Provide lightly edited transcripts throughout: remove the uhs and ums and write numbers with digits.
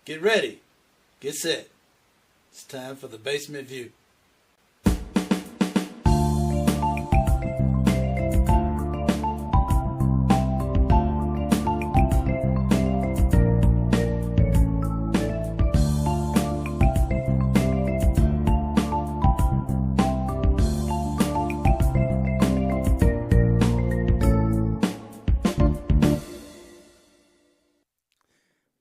Get ready. Get set. It's time for the Basement View.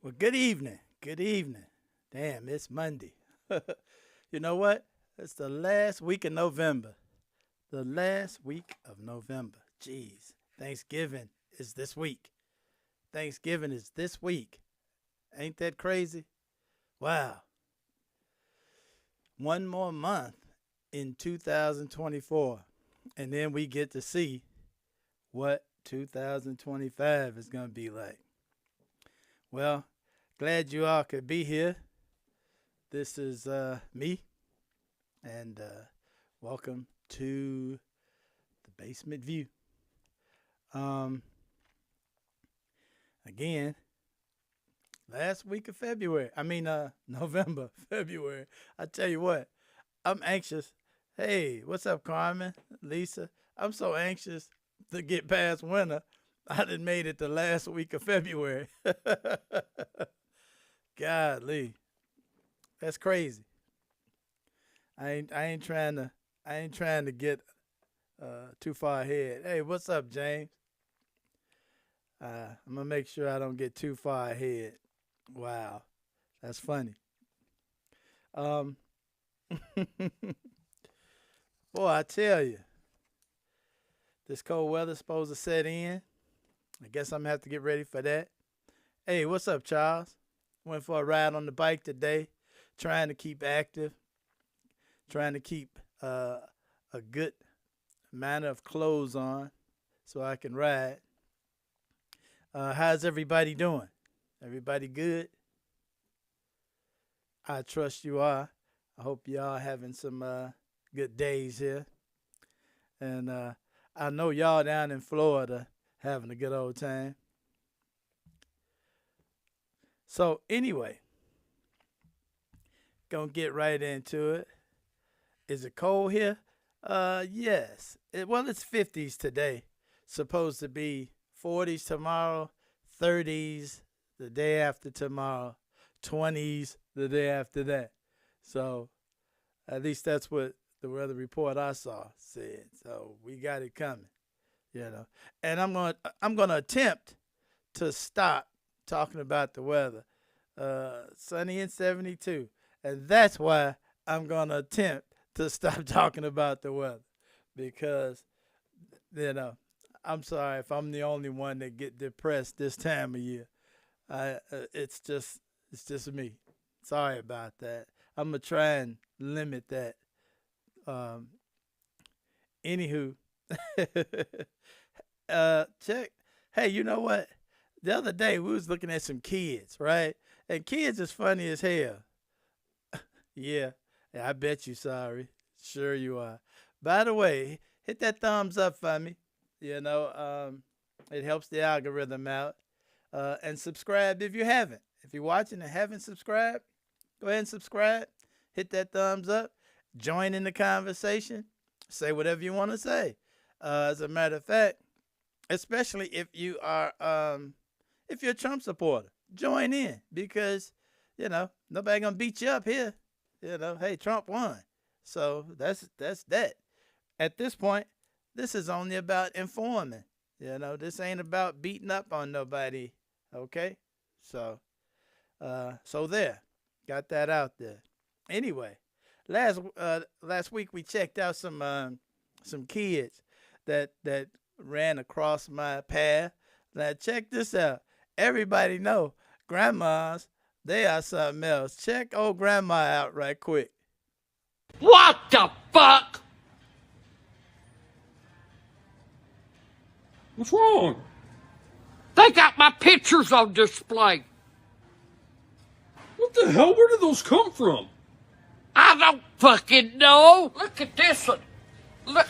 Well, good evening. Good evening. Damn, it's Monday. You know what? It's the last week of November. The last week of November. Jeez. Thanksgiving is this week. Thanksgiving is this week. Ain't that crazy? Wow. One more month in 2024. And then we get to see what 2025 is going to be like. Well, glad you all could be here. This is me, and welcome to the Basement View. Again, last week of November, February. I tell you what, I'm anxious. Hey, what's up, Carmen, Lisa? I'm so anxious to get past winter. I done made it the last week of February. Golly, that's crazy. I ain't trying to get too far ahead. Hey, what's up, James? I'm gonna make sure I don't get too far ahead. Wow, that's funny. Boy, I tell you, this cold weather's supposed to set in. I guess I'm going to have to get ready for that. Hey, what's up, Charles? Went for a ride on the bike today, trying to keep active, trying to keep a good amount of clothes on so I can ride. How's everybody doing? Everybody good? I trust you are. I hope y'all having some good days here. And I know y'all down in Florida having a good old time. So anyway, gonna get right into it. Is it cold here? Yes. It's 50s today. Supposed to be 40s tomorrow, 30s the day after tomorrow, 20s the day after that. So at least that's what the weather report I saw said. So we got it coming. And I'm gonna attempt to stop talking about the weather. Sunny and 72, and that's why I'm gonna attempt to stop talking about the weather, because I'm sorry if I'm the only one that get depressed this time of year. It's just me. Sorry about that. I'm gonna try and limit that. Anywho. Check. Hey, you know what? The other day we was looking at some kids, right? And kids is funny as hell. Yeah, I bet you sorry. Sure you are. By the way, hit that thumbs up for me. It helps the algorithm out. And subscribe if you haven't. If you're watching and haven't subscribed, go ahead and subscribe. Hit that thumbs up. Join in the conversation. Say whatever you want to say. As a matter of fact, especially if you are if you're a Trump supporter, join in, because nobody gonna beat you up here. Hey, Trump won, so that's that. At this point, this is only about informing. This ain't about beating up on nobody. Okay, so there, got that out there. Anyway, last week we checked out some kids that ran across my path. Now check this out. Everybody know grandmas, they are something else. Check old grandma out right quick. What the fuck? What's wrong? They got my pictures on display. What the hell? Where did those come from? I don't fucking know. Look at this one. Look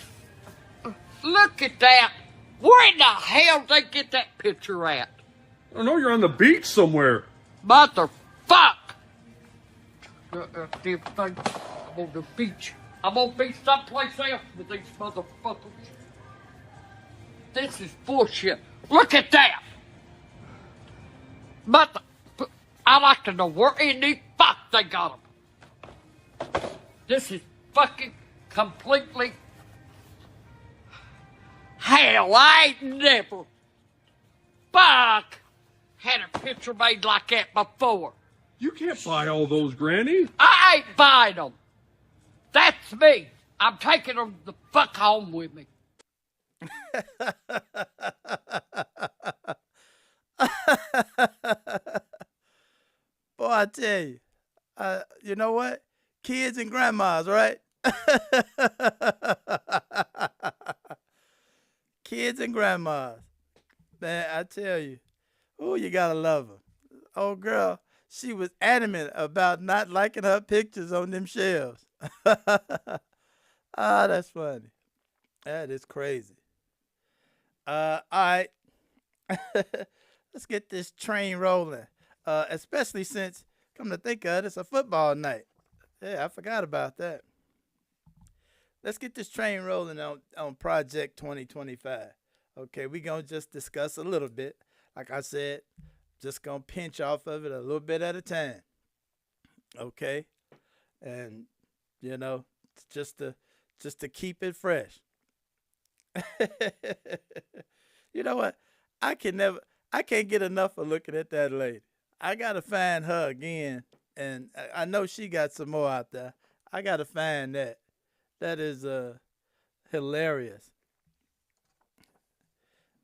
at that. Where in the hell did they get that picture at? I know you're on the beach somewhere. Motherfuck. damn thing. I'm on the beach. I'm gonna be someplace else with these motherfuckers. This is bullshit. Look at that. Mother, I like to know where in the fuck they got them. This is fucking completely. Hell, I ain't never fuck had a picture made like that before. You can't buy all those, Granny. I ain't buying them. That's me. I'm taking them the fuck home with me. Boy, I tell you, you know what? Kids and grandmas, right? Kids and grandmas. Man, I tell you. Oh, you gotta love her. Oh, girl, she was adamant about not liking her pictures on them shelves. Ah, that's funny. That is crazy. All right. Let's get this train rolling. Especially since, come to think of it, it's a football night. Yeah, I forgot about that. Let's get this train rolling on Project 2025. Okay, we're going to just discuss a little bit. Like I said, just going to pinch off of it a little bit at a time. Okay? And, you know, just to keep it fresh. You know what? I can't get enough of looking at that lady. I got to find her again. And I know she got some more out there. I got to find that. That is hilarious.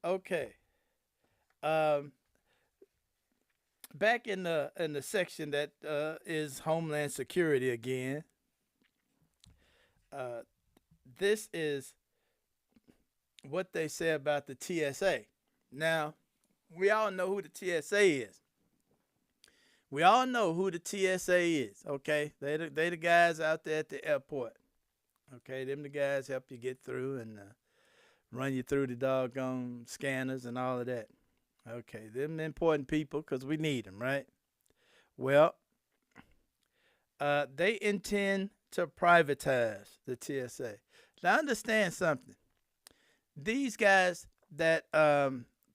Okay. Back in the section that is Homeland Security again. This is what they say about the TSA. Now, we all know who the TSA is. We all know who the TSA is, okay? They the guys out there at the airport. Okay, them the guys help you get through and run you through the doggone scanners and all of that. Okay, them the important people because we need them, right? Well, they intend to privatize the TSA. Now, understand something. These guys that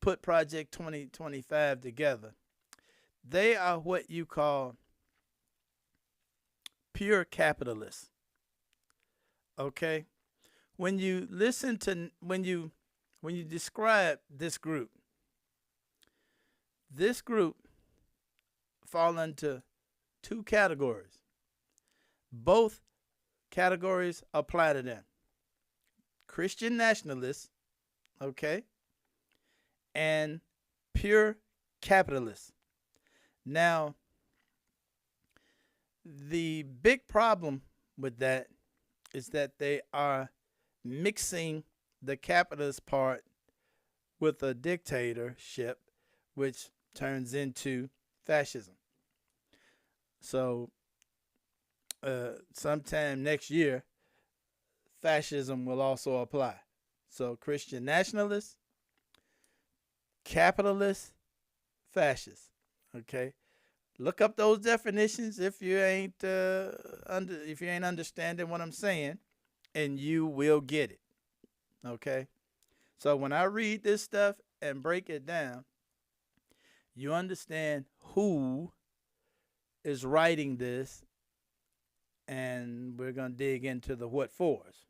put Project 2025 together, they are what you call pure capitalists. Okay? When you listen to when you describe this group fall into two categories. Both categories apply to them. Christian nationalists, okay, and pure capitalists. Now, the big problem with that is that they are mixing the capitalist part with a dictatorship, which turns into fascism. So, sometime next year, fascism will also apply. So, Christian nationalists, capitalists, fascists. Okay, look up those definitions if you ain't understanding what I'm saying, and you will get it. Okay, so when I read this stuff and break it down, you understand who is writing this, and we're gonna dig into the what fors.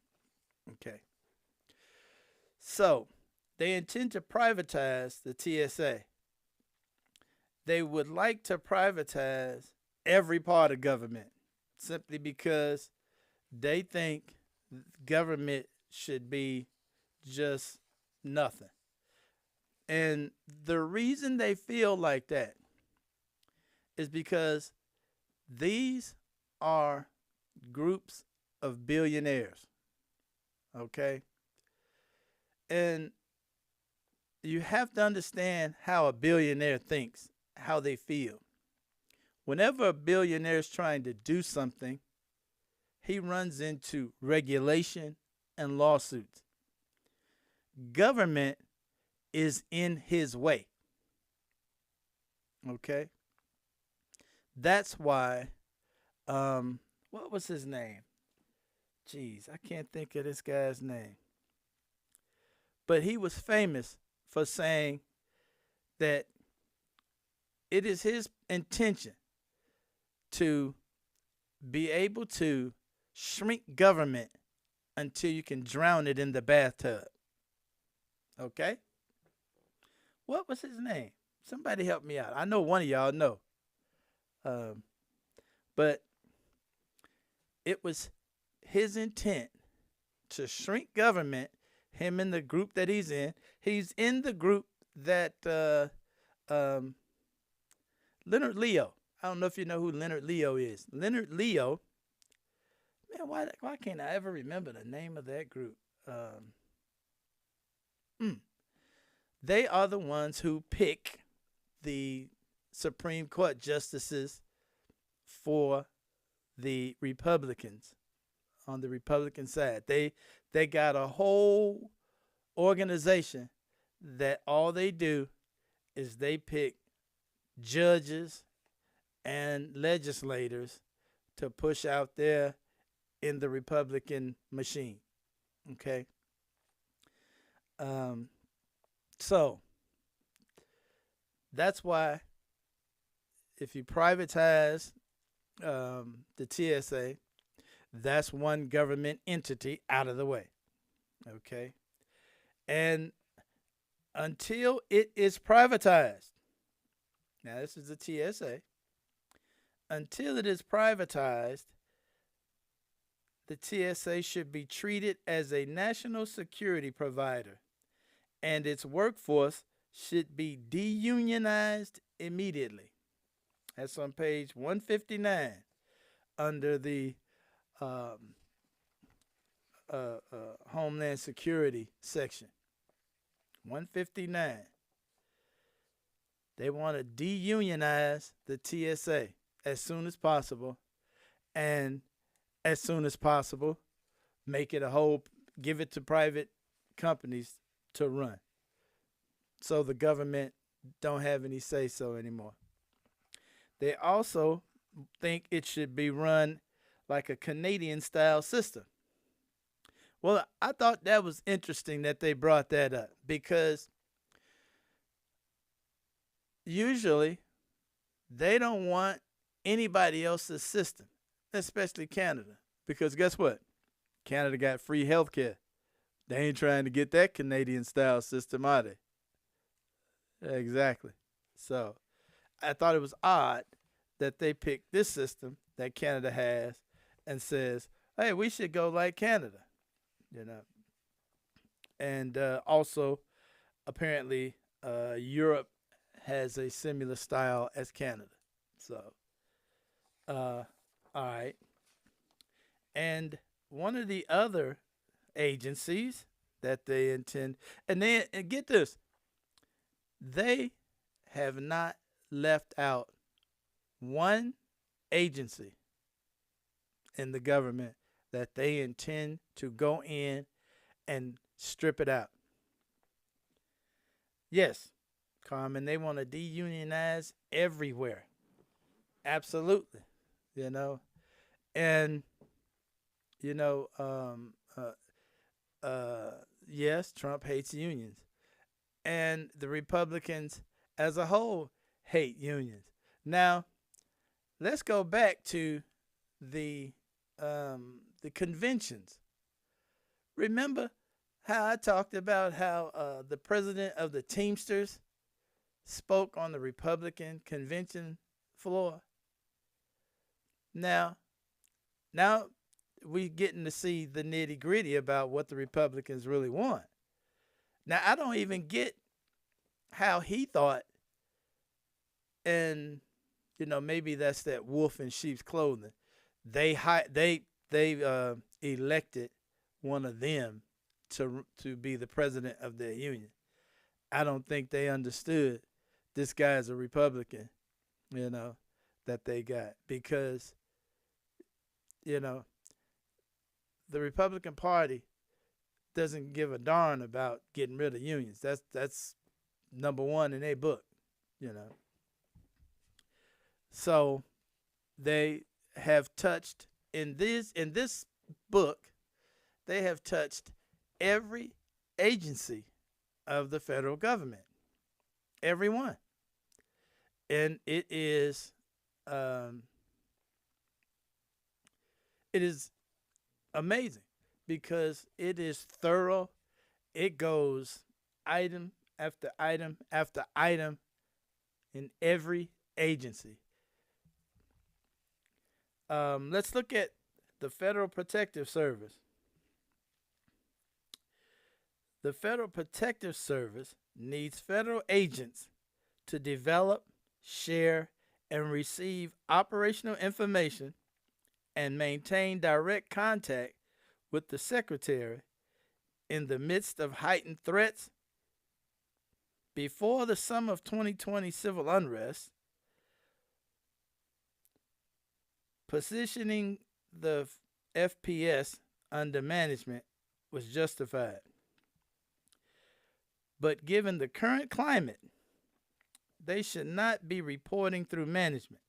Okay, so they intend to privatize the TSA. They would like to privatize every part of government simply because they think government should be just nothing. And the reason they feel like that is because these are groups of billionaires. Okay? And you have to understand how a billionaire thinks, how they feel. Whenever a billionaire is trying to do something, he runs into regulation and lawsuits. Government is in his way. Okay? That's why What was his name? Jeez, I can't think of this guy's name. But he was famous for saying that it is his intention to be able to shrink government until you can drown it in the bathtub. Okay? What was his name? Somebody help me out. I know one of y'all know. But it was his intent to shrink government, him in the group that he's in. He's in the group that Leonard Leo. I don't know if you know who Leonard Leo is. Leonard Leo, man, why can't I ever remember the name of that group? They are the ones who pick the Supreme Court justices for the Republicans on the Republican side. They got a whole organization that all they do is they pick judges and legislators to push out there in the Republican machine. Okay. So that's why if you privatize the TSA, that's one government entity out of the way. Okay. And until it is privatized, now this is the TSA, until it is privatized, the TSA should be treated as a national security provider, and its workforce should be deunionized immediately. That's on page 159 under the Homeland Security section. 159. They want to deunionize the TSA as soon as possible, and as soon as possible, make it give it to private companies to run, so the government don't have any say-so anymore. They also think it should be run like a Canadian-style system. Well, I thought that was interesting that they brought that up, because usually they don't want anybody else's system, especially Canada, because guess what? Canada got free health care. They ain't trying to get that Canadian-style system, are they? Exactly. So I thought it was odd that they picked this system that Canada has and says, hey, we should go like Canada, you know. And also, apparently, Europe has a similar style as Canada. So, all right. And one of the other agencies that they intend, and get this, they have not left out one agency in the government that they intend to go in and strip it out. Yes, Carmen, they want to deunionize everywhere. Absolutely. You know, and, you know, yes, Trump hates unions. And the Republicans as a whole hate unions. Now, let's go back to the conventions. Remember how I talked about how the president of the Teamsters spoke on the Republican convention floor? Now we getting to see the nitty gritty about what the Republicans really want. Now, I don't even get how he thought, and you know, maybe that's that wolf in sheep's clothing. They elected one of them to be the president of their union. I don't think they understood this guy's a Republican, you know, that they got, because, you know, the Republican Party doesn't give a darn about getting rid of unions. That's number one in their book, you know. So they have touched in this book, they have touched every agency of the federal government, every one, and it is amazing because it is thorough. It goes item after item after item in every agency. Let's look at the Federal Protective Service. The Federal Protective Service needs federal agents to develop, share, and receive operational information and maintain direct contact with the Secretary in the midst of heightened threats. Before the summer of 2020 civil unrest, positioning the FPS under management was justified. But given the current climate, they should not be reporting through management.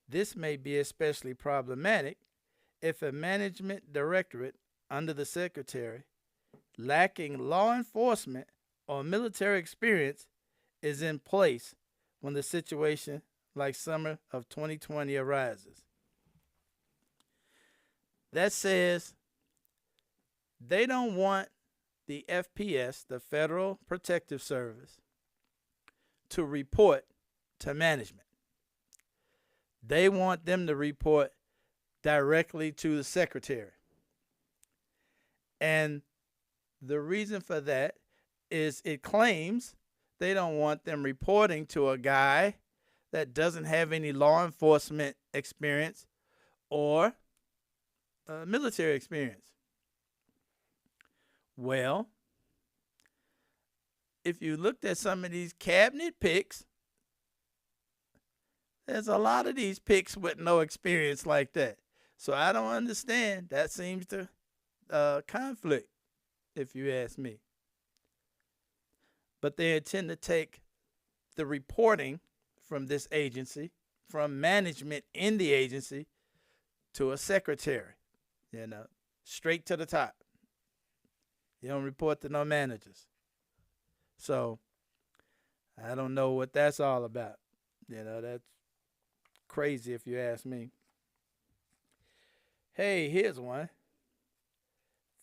This may be especially problematic if a management directorate under the Secretary, lacking law enforcement or military experience, is in place when the situation like summer of 2020 arises. That says they don't want the FPS, the Federal Protective Service, to report to management. They want them to report directly to the Secretary. And the reason for that is it claims they don't want them reporting to a guy that doesn't have any law enforcement experience or military experience. Well, if you looked at some of these cabinet picks, there's a lot of these picks with no experience like that. So I don't understand. That seems to conflict, if you ask me. But they intend to take the reporting from this agency, from management in the agency, to a secretary, straight to the top. You don't report to no managers. So I don't know what that's all about. That's crazy if you ask me. Hey, here's one.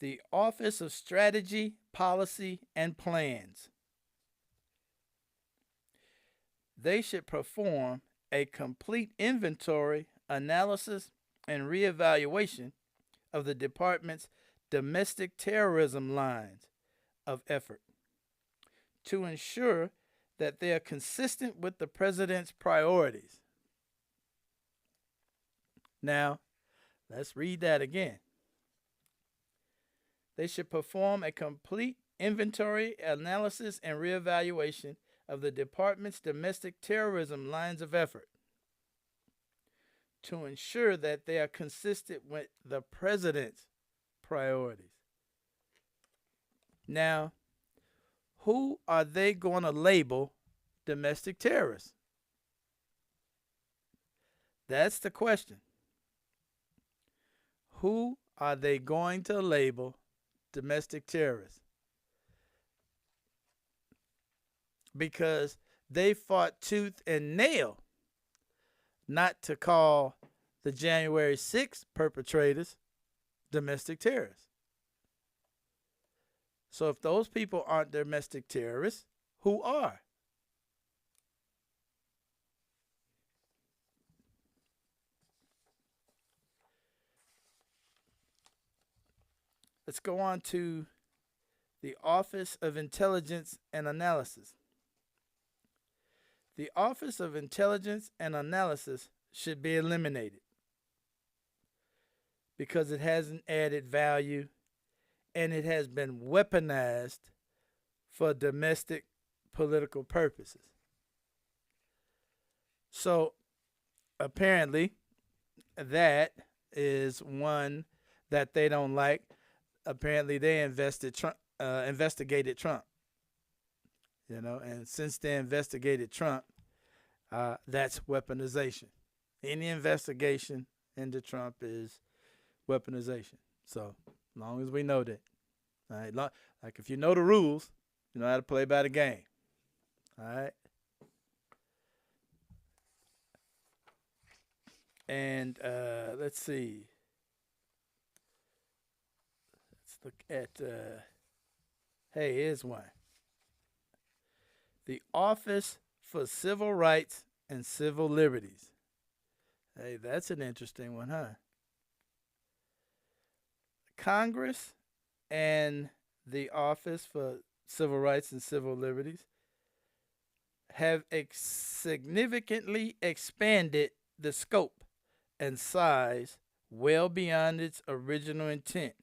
The Office of Strategy, Policy, and Plans. They should perform a complete inventory, analysis, and reevaluation of the department's domestic terrorism lines of effort to ensure that they are consistent with the president's priorities. Now, let's read that again. They should perform a complete inventory, analysis, and reevaluation of the department's domestic terrorism lines of effort to ensure that they are consistent with the president's priorities. Now, who are they going to label domestic terrorists? That's the question. Who are they going to label domestic terrorists? Because they fought tooth and nail not to call the January 6th perpetrators domestic terrorists. So if those people aren't domestic terrorists, who are? Let's go on to the Office of Intelligence and Analysis. The Office of Intelligence and Analysis should be eliminated because it hasn't added value and it has been weaponized for domestic political purposes. So apparently that is one that they don't like. Apparently they investigated Trump. And since they investigated Trump, that's weaponization. Any investigation into Trump is weaponization. So, as long as we know that. All right. Like, if you know the rules, you know how to play by the game. All right. And let's see. Let's look at. Hey, here's one. The Office for Civil Rights and Civil Liberties. Hey, that's an interesting one, huh? Congress and the Office for Civil Rights and Civil Liberties have significantly expanded the scope and size well beyond its original intent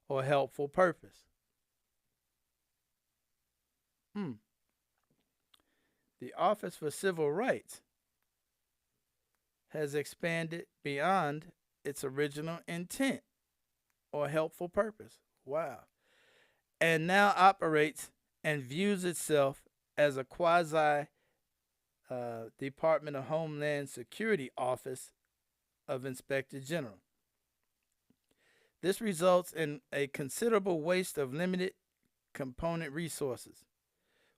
or helpful purpose. The Office for Civil Rights has expanded beyond its original intent or helpful purpose. Wow. And now operates and views itself as a quasi Department of Homeland Security Office of Inspector General. This results in a considerable waste of limited component resources,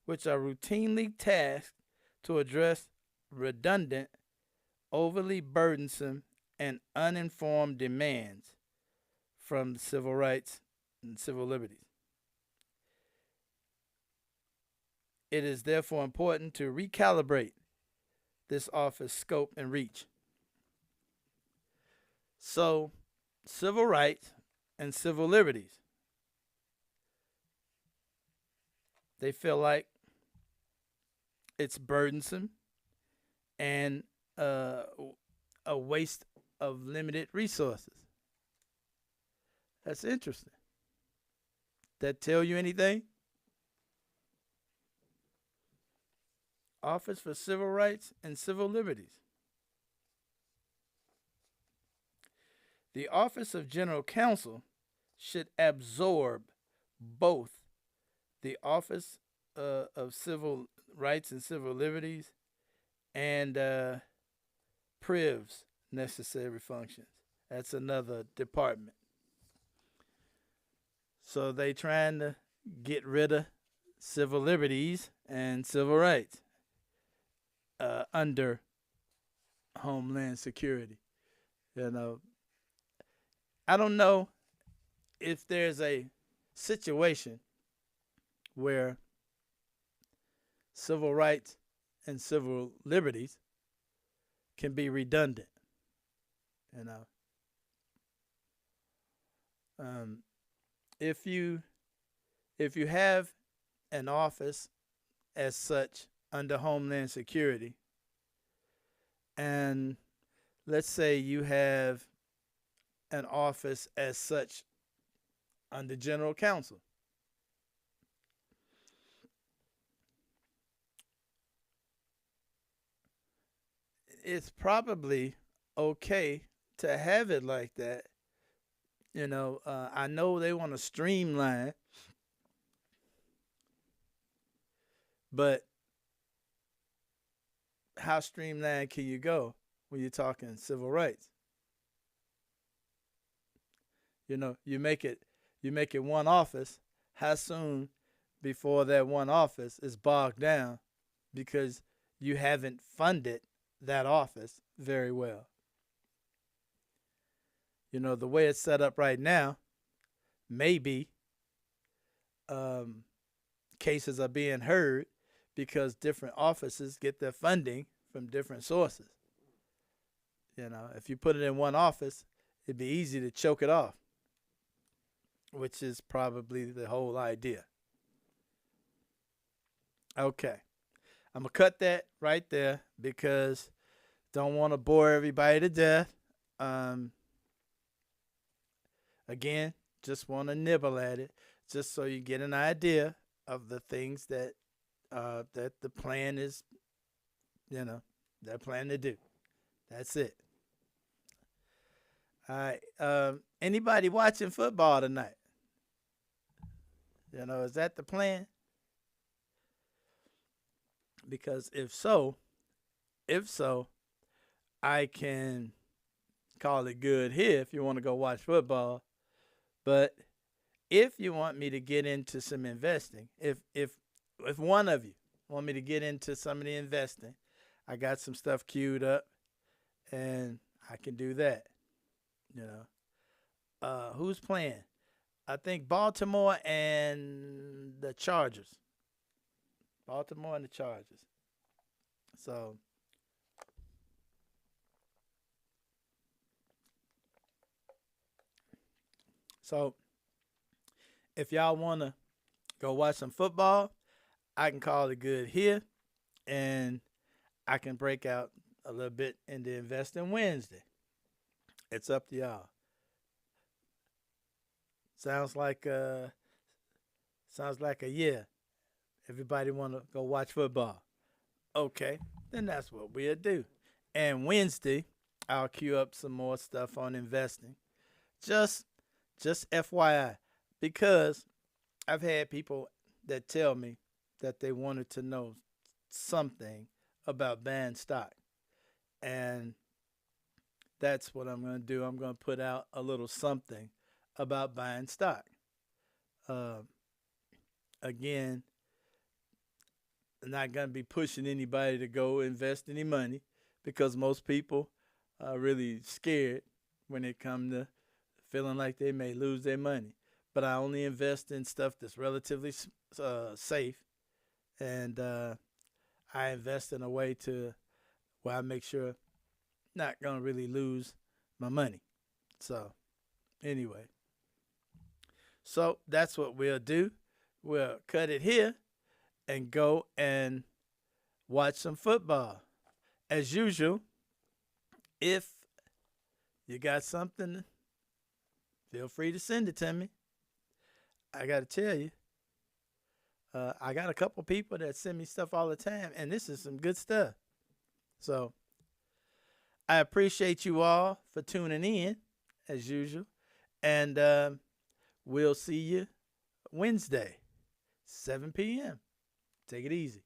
which are routinely tasked to address redundant, overly burdensome, and uninformed demands from the civil rights and civil liberties. It is therefore important to recalibrate this office scope and reach. So, civil rights and civil liberties, they feel like it's burdensome and a waste of limited resources. That's interesting. That tell you anything? Office for Civil Rights and Civil Liberties. The Office of General Counsel should absorb both the Office of Civil Rights and Civil Liberties and PRIV's necessary functions. That's another department. So they trying to get rid of civil liberties and civil rights under Homeland Security. You know, I don't know if there's a situation where civil rights and civil liberties can be redundant. You know, if you have an office as such under Homeland Security, and let's say you have an office as such under General Counsel, it's probably okay to have it like that. You know, I know they want to streamline, but how streamlined can you go when you're talking civil rights? You know, you make it one office. How soon before that one office is bogged down because you haven't funded that office very well? You know, the way it's set up right now, maybe cases are being heard because different offices get their funding from different sources. You know, if you put it in one office, it'd be easy to choke it off, which is probably the whole idea. Okay. I'm going to cut that right there because don't want to bore everybody to death. Again, just want to nibble at it just so you get an idea of the things that that the plan is, you know, they're planning to do. That's it. All right. Anybody watching football tonight? You know, is that the plan? Because if so, I can call it good here if you want to go watch football. But if you want me to get into some investing, if one of you want me to get into some of the investing, I got some stuff queued up and I can do that. You know. Who's playing? I think Baltimore and the Chargers. Baltimore and the Chargers. So if y'all want to go watch some football, I can call it good here, and I can break out a little bit into investing Wednesday. It's up to y'all. Sounds like a yeah. Everybody want to go watch football. Okay, then that's what we'll do. And Wednesday, I'll queue up some more stuff on investing. Just just FYI, because I've had people that tell me that they wanted to know something about buying stock. And that's what I'm going to do. I'm going to put out a little something about buying stock. Uh, Again, I'm not going to be pushing anybody to go invest any money because most people are really scared when it comes to feeling like they may lose their money. But I only invest in stuff that's relatively safe, and I invest in a way to where I make sure I'm not going to really lose my money. So anyway, so that's what we'll do. We'll cut it here and go and watch some football. As usual, if you got something, feel free to send it to me. I got to tell you, I got a couple people that send me stuff all the time, and this is some good stuff. So I appreciate you all for tuning in, as usual. And we'll see you Wednesday, 7 p.m. Take it easy.